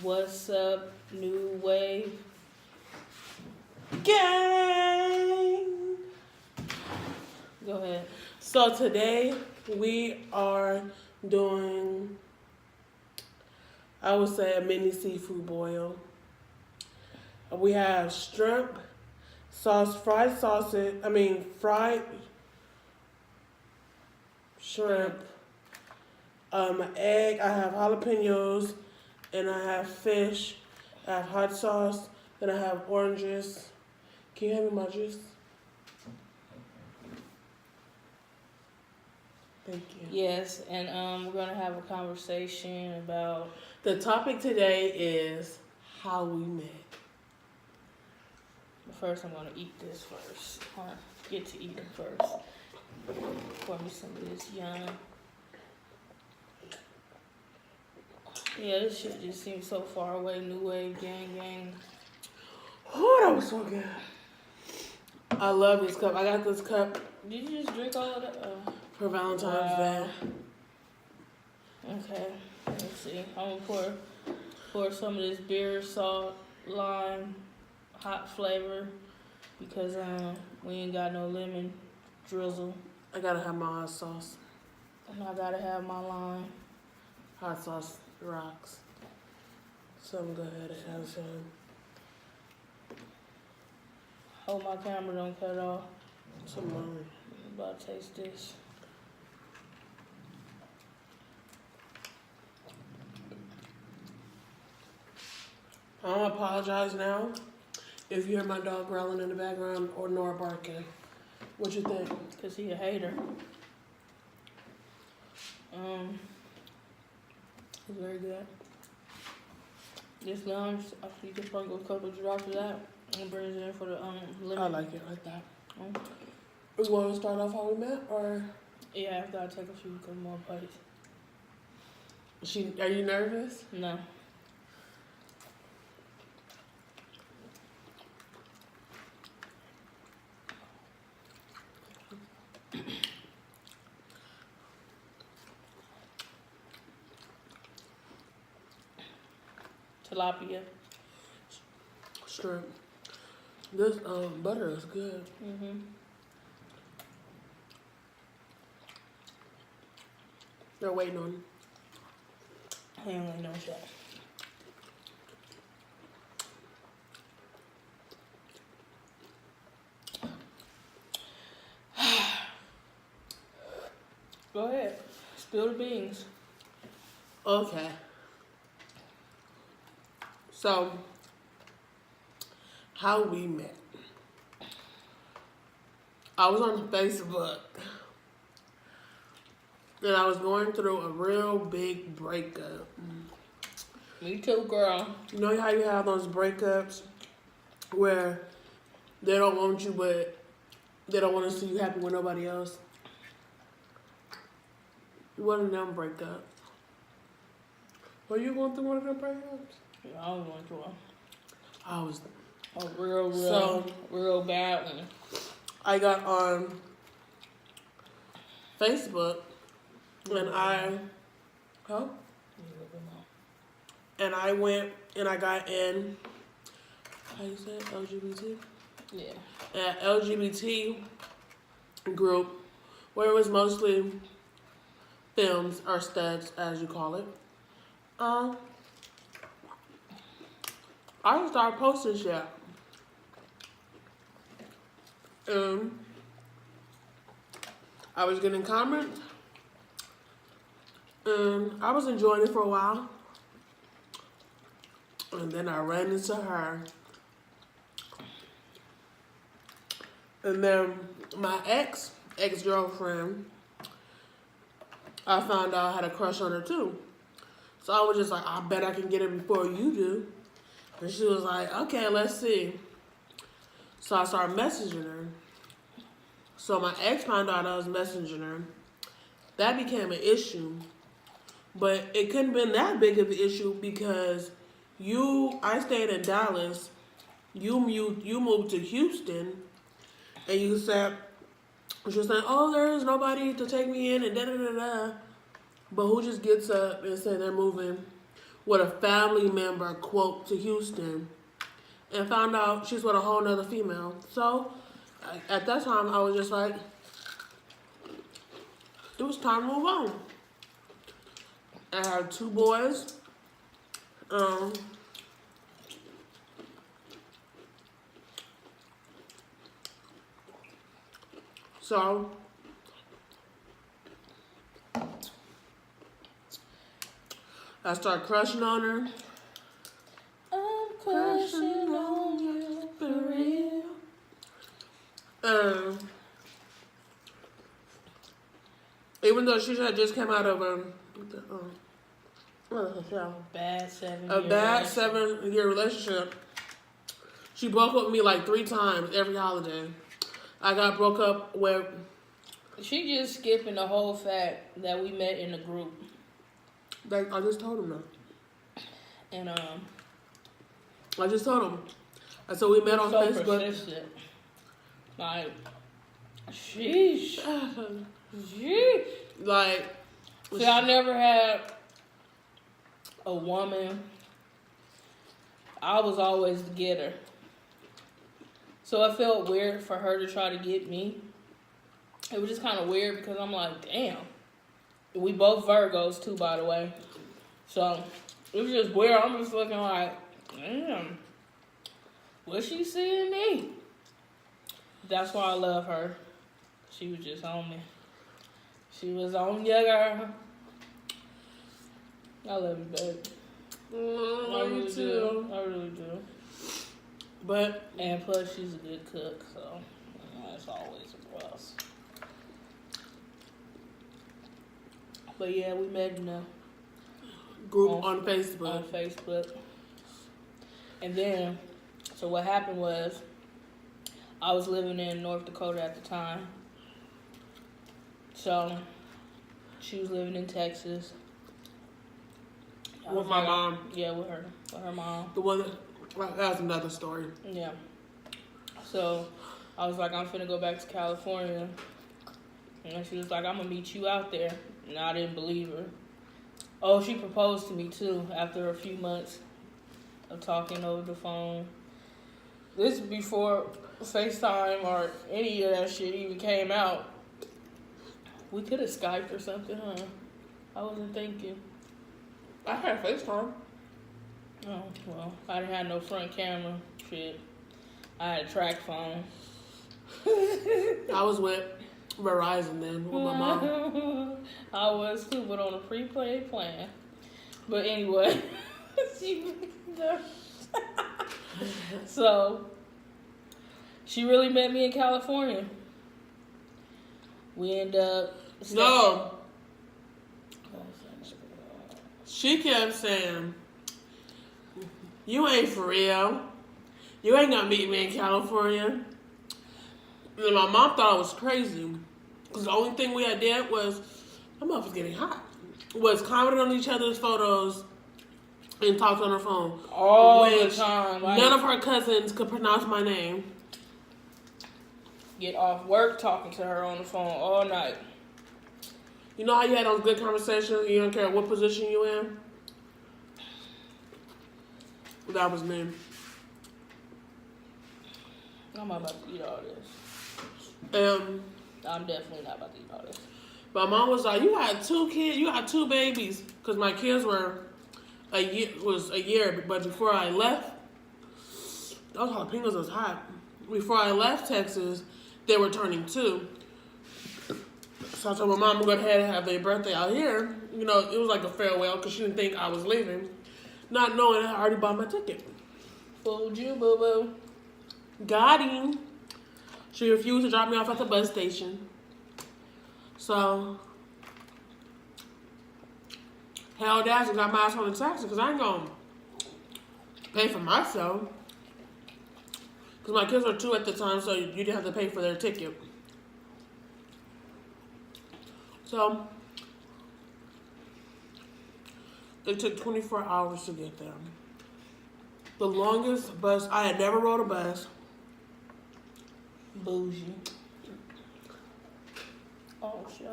What's up, New Wave Gang? Go ahead. So today we are doing, I would say, a mini seafood boil. We have shrimp, fried shrimp, egg. I have jalapenos, and I have fish. I have hot sauce. Then I have oranges. Can you hand me my juice? Thank you. Yes, and we're gonna have a conversation about. The topic today is how we met. But first, I'm gonna eat this first. I wanna get to eating first. Pour me some of this yum. Yeah, this shit just seems so far away. New Wave Gang. Oh, that was so good. I love this cup. I got this cup Did you just drink all of that? for Valentine's Day. Okay, let's see. I'm gonna pour some of this beer, salt, lime, hot flavor, because we ain't got no lemon drizzle, I gotta have my hot sauce. and I gotta have my lime. Hot sauce rocks. So I'm gonna go ahead and have some. Hope my camera don't cut off. Some lime. I'm about to taste this. I don't apologize now if you hear my dog growling in the background or Nora barking. What you think? Cause he a hater. It's very good. This lime, you can sprinkle a couple drops of that and brings it in for the lemon. I like it like that. Um, We want to start off how we met, or yeah, I've got to take a few more bites. are you nervous? No. Tilapia. Shrimp. This butter is good. Mhm. They're waiting on. I ain't really know that. Go ahead. Spill the beans. Okay. So, how we met. I was on Facebook, and I was going through a real big breakup. Me too, girl. You know how you have those breakups where they don't want you, but they don't want to see you happy with nobody else? It wasn't them breakups. Were you going through one of them breakups? Yeah, I was going through I was. a real, So- real bad one. I got on Facebook and I went and I got in, how you say it, LGBT? Yeah. An LGBT group where it was mostly films or studs, as you call it. I just started posting shit. I was getting comments. I was enjoying it for a while. And then I ran into her. And then my ex-girlfriend, I found out I had a crush on her too. So I was just like, I bet I can get it before you do. And she was like, okay, let's see. So I started messaging her. So my ex found out I was messaging her. That became an issue. But it couldn't have been that big of an issue because I stayed in Dallas. You moved to Houston. And you said, she was saying, oh, there is nobody to take me in and da-da-da-da. But who just gets up and say they're moving with a family member, quote, to Houston, and found out she's with a whole nother female. So at that time, I was just like, it was time to move on. I have 2 boys. So I started crushing on her. I'm crushing on you for real. Even though she had just came out of a Bad 7 a year bad relationship. 7-year relationship, she broke up with me like 3 times every holiday. I got broke up with. She just skipping the whole fact that we met in a group. Like, I just told him that. And I just told him. And so we met on so Facebook. persistent. Like, sheesh. Sheesh. Like, See, I never had a woman. I was always the getter. So it felt weird for her to try to get me. It was just kind of weird because I'm like, damn. We both Virgos too, by the way. So it was just weird. I'm just looking like, damn. What she see in me? That's why I love her. She was just on me. She was on ya, girl. I love you, babe. I really do. I really do. But And plus, she's a good cook, so that's always a plus. But yeah, we met in a group on Facebook. On Facebook. And then, so what happened was, I was living in North Dakota at the time. So, she was living in Texas. With my mom. Yeah, with her mom. The one that's another story. Yeah. So, I was like, I'm finna go back to California. And she was like, I'm gonna meet you out there. And I didn't believe her. Oh, she proposed to me too after a few months of talking over the phone. This is before FaceTime or any of that shit even came out. We could have Skyped or something, huh? I wasn't thinking. I had FaceTime. Oh, well, I didn't have no front camera shit. I had a track phone. I was with Verizon then with my mom. I was too, but on a prepaid plan. But anyway, so she really met me in California. We end up. No. She kept saying, you ain't for real. You ain't gonna meet me in California. And my mom thought I was crazy. Because the only thing we had did was, my mom was getting hot. Was commenting on each other's photos and talked on her phone. All the time. Like, none of her cousins could pronounce my name. Get off work talking to her on the phone all night. You know how you had those good conversations? You don't care what position you in? That was me. I'm not about to eat all this. I'm definitely not about to eat all this. My mom was like, you had 2 kids, you had 2 babies. Because my kids were a year, but before I left, those jalapenos was hot. Before I left Texas, they were turning 2. So I told my mom to go ahead and have their birthday out here. You know, it was like a farewell because she didn't think I was leaving. Not knowing I already bought my ticket. Fooled you, boo-boo. Got him. She refused to drop me off at the bus station. So, hell dash and got my ass on the taxi because I ain't going to pay for myself. Because my kids were 2 at the time, so you didn't have to pay for their ticket. So, it took 24 hours to get there. The longest bus, I had never rode a bus. Bougie. Oh, shit.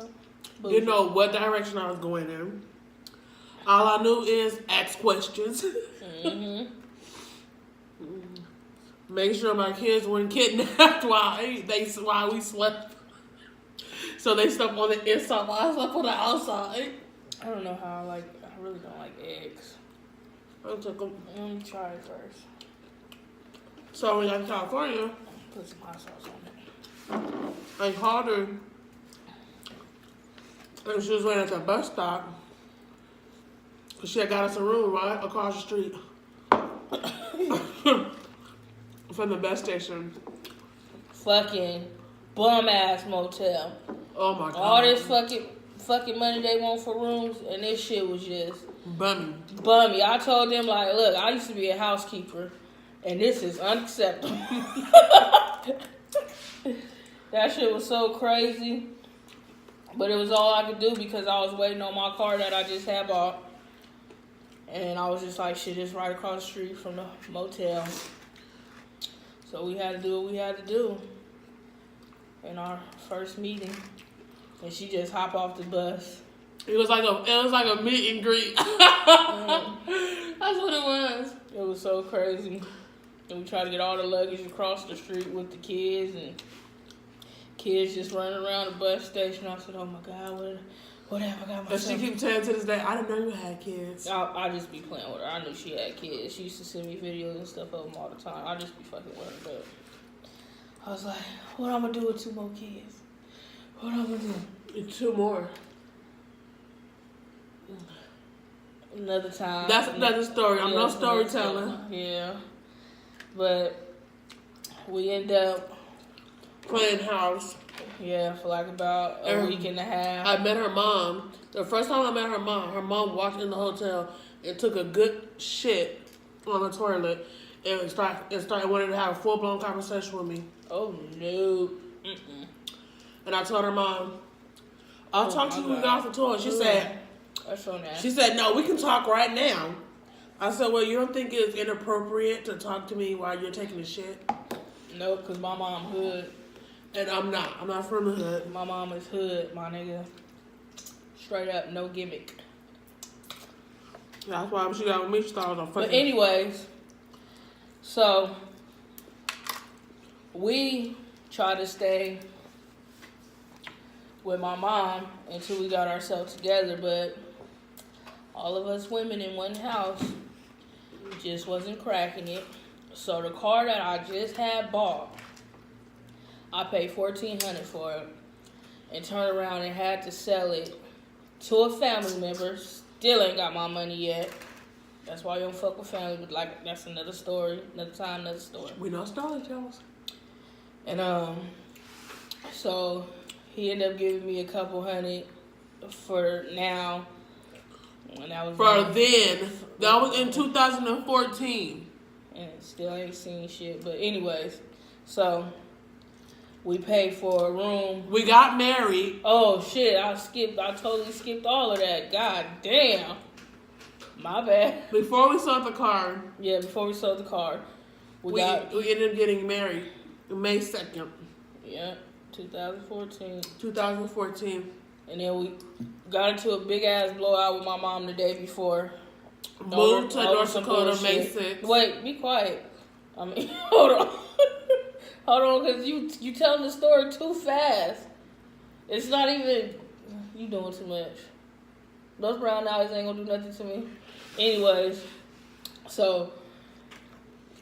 Didn't know what direction I was going in. All I knew is ask questions. Mm-hmm. Make sure my kids weren't kidnapped while we slept. So they slept on the inside while I slept on the outside. I don't know how I really don't like eggs. I took them. Let me try it first. So we got to California. Put some hot sauce on it. I called her. And she was waiting at the bus stop. Cause she had got us a room right across the street. From the bus station. Fucking bum ass motel. Oh my god. All this fucking money they want for rooms, and this shit was just bummy. I told them like, look, I used to be a housekeeper, and this is unacceptable. That shit was so crazy, but it was all I could do because I was waiting on my car that I just had bought, and I was just like, shit, it's right across the street from the motel. So we had to do what we had to do in our first meeting. And she just hopped off the bus. It was like a meet and greet. That's what it was. It was so crazy. And we tried to get all the luggage across the street with the kids, and kids just running around the bus station. I said, oh my God, what have I got myself? And she keeps saying to this day, I didn't know you had kids. I just be playing with her. I knew she had kids. She used to send me videos and stuff of them all the time. I just be fucking with her. But I was like, what I'm going to do with 2 more kids? What I'm going to do? 2 more. Another time. That's another story. I'm no storyteller. Yeah. But we end up playing house. Yeah, for like about a week and a half. I met her mom. The first time I met her mom walked in the hotel and took a good shit on the toilet and started wanting to have a full-blown conversation with me. Oh, no. Mm-mm. And I told her mom, I'll talk to you when we get off the toilet. She said, that's so nasty. she said, no, we can talk right now. I said, well, you don't think it's inappropriate to talk to me while you're taking a shit? Nope, because my mom hood. And I'm not. I'm not from the hood. My mom is hood, my nigga. Straight up, no gimmick. That's why she got with me. She thought I was a fucking... But anyways, so we tried to stay with my mom until we got ourselves together, but all of us women in one house just wasn't cracking it. So the car that I just had bought, I paid $1,400 for it and turned around and had to sell it to a family member. Still ain't got my money yet. That's why you don't fuck with family, but like that's another story, another time, another story. We know storytellers. And so he ended up giving me a couple $100 for now. And that was that was in 2014. And still ain't seen shit. But anyways, so we paid for a room. We got married. Oh shit, I totally skipped all of that. God damn. My bad. Before we sold the car. Yeah, before we sold the car. We ended up getting married May 2nd. Yeah, 2014. 2014. And then we got into a big ass blowout with my mom the day before. Moved to North Dakota May 6th. Wait, be quiet. I mean, hold on. Hold on, because you telling the story too fast. It's not even... You doing too much. Those brown eyes ain't gonna do nothing to me. Anyways, so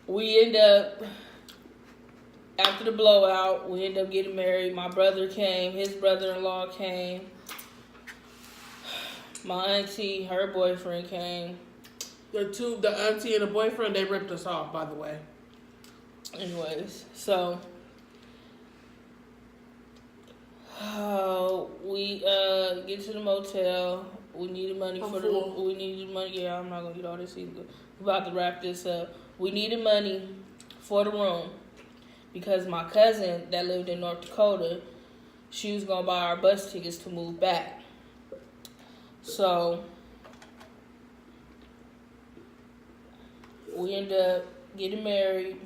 we end up... After the blowout, we end up getting married. My brother came. His brother-in-law came. My auntie, her boyfriend came. The auntie and the boyfriend, they ripped us off, by the way. Anyways, so we get to the motel. We needed money we needed money. Yeah, I'm not gonna get all this either. We're about to wrap this up. We needed money for the room because my cousin that lived in North Dakota, she was gonna buy our bus tickets to move back. So we ended up getting married.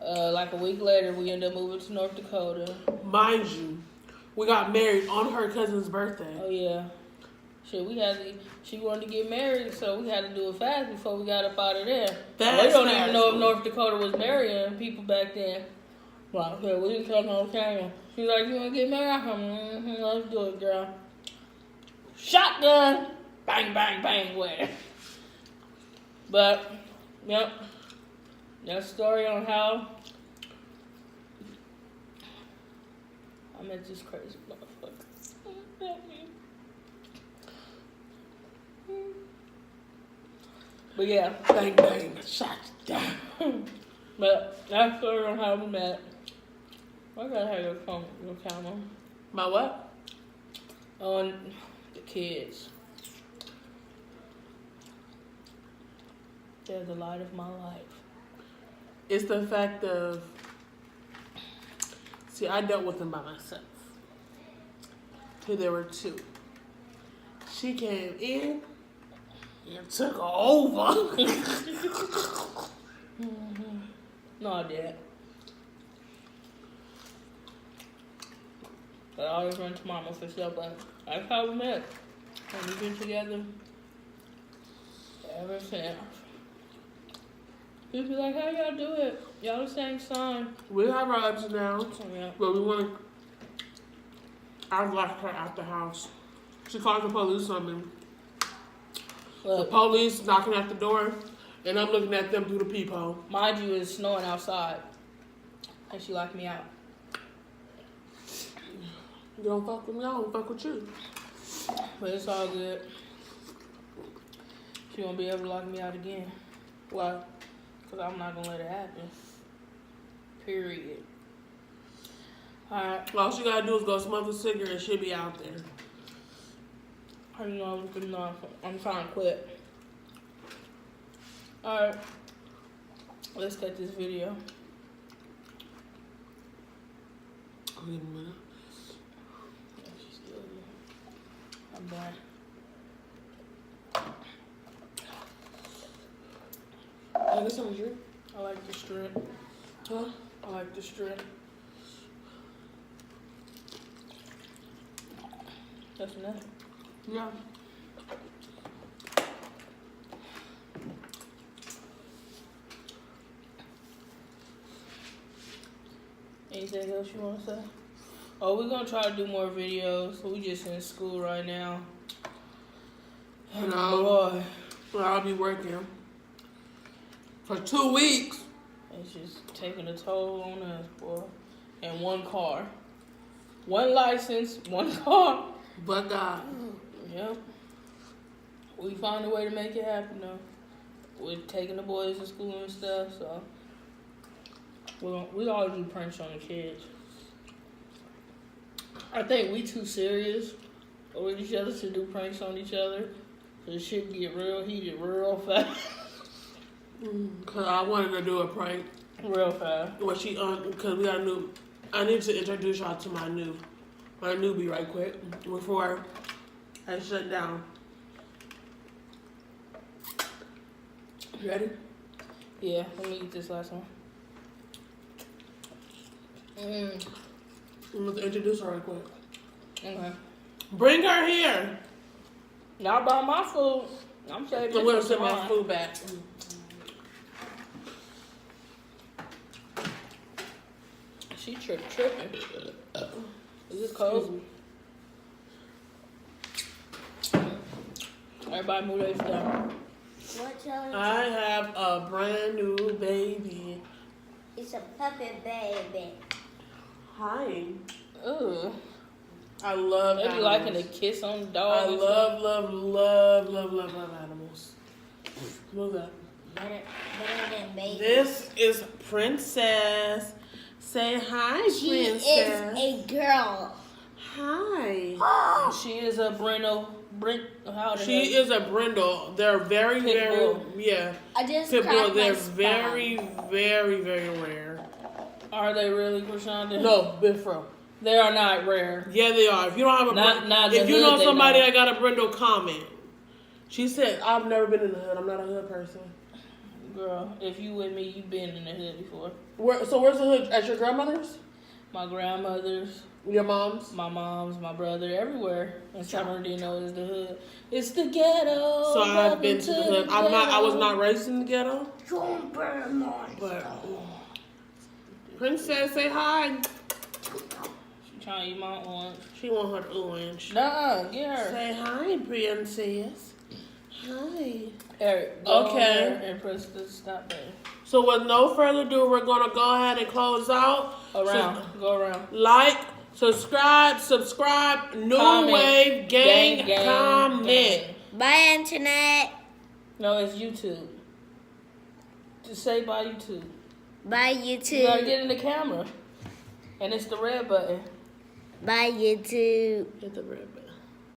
Like a week later, we ended up moving to North Dakota. Mind you, we got married on her cousin's birthday. Oh, yeah. Shit, she wanted to get married, so we had to do it fast before we got up out of there. Fast, we don't fast. even know if North Dakota was marrying people back then. Well, okay, we didn't talk on camera. She's like, you want to get married? I'm let's do it, girl. Shotgun! Bang, bang, bang, wedding. But, yep. That story on how I met this crazy motherfucker. But yeah, Bang, bang, shot down. but that story on how we met. I gotta have your phone, your camera. My what? On the kids. They're the light of my life. It's the fact of, see, I dealt with them by myself. Till there were two. She came in and took over. No, I didn't. But I always run to mama for stuff, but that's how we met. And we've been together ever since. People be like, how y'all do it? Y'all the same sign. We have our ups and downs, Yeah. but we want to. I locked her out the house. She called the police on me. The Look, police knocking at the door, and I'm looking at them through the peephole. mind you, it's snowing outside. And she locked me out. You don't fuck with me, I don't fuck with you. But it's all good. She won't be able to lock me out again. Why? Because I'm not going to let it happen. Period. Alright. All she gotta do is go smoke a cigarette and she'll be out there. I know I'm trying to quit. Alright. Let's cut this video. Wait a minute. Yeah, she's still here. I'm done. I guess I'm drink. I like the strip. Huh? I like the strip. That's enough. Yeah. Anything else you want to say? Oh, we're going to try to do more videos. We just in school right now. No. Boy, Well, I'll be working for 2 weeks. it's just taking a toll on us, boy. And one car. One license, one car. But God. Yep. We find a way to make it happen, though. We're taking the boys to school and stuff, so we always do pranks on the kids. I think we too serious with each other to do pranks on each other. So the shit get real heated real fast. Cause I wanted to do a prank. Real fast. Well, cause we got a new. I need to introduce y'all to my newbie right quick before I shut down. You ready? Yeah, let me eat this last one. I'm going to introduce her right quick. Okay. Bring her here. Not about my food. I'm saving I'm going to this send for my tomorrow. food back. She tripping. Is this cold? Everybody move their stuff. What y'all? I have a brand new baby. It's a puppy baby. Hi. Ooh. I love They be animals. liking to kiss on I dogs. and love animals. Move up. Better than baby. This is Princess. Say hi, She Princess. is a girl. Hi. stuff. She is a how the She hell- is a brindle. They're very, Pit very, bull. yeah. I just Pit bull. cracked my They're spine. very, very, very rare. Are they really, Krishanda? No, Bifro. They are not rare. Yeah, they are. If you don't have a Not if the you know hood, they somebody don't. that got a brindle, comment. She said, "I've never been in the hood. I'm not a hood person." Girl, if you with me, you been in the hood before. So where's the hood? At your grandmother's? My grandmother's, Your mom's. my mom's, my brother, everywhere in San Bernardino is the hood. It's the ghetto. So I've been to the hood. I was ghetto. not raised in the ghetto, Don't burn monster. but Princess, say hi. She trying to eat my orange. She want her orange. Nuh-uh, get her. Say hi, Princess. Hi. Eric, go Okay. on there and press the stop button. So with no further ado, we're gonna go ahead and close out. Around, go around. Like, subscribe, New Comment. Wave Gang, Gang, comment. gang. Bye, internet. No, it's YouTube. Just say bye YouTube. Bye, You gotta YouTube. get in the camera. And it's the red button. Bye, YouTube. Hit the red button.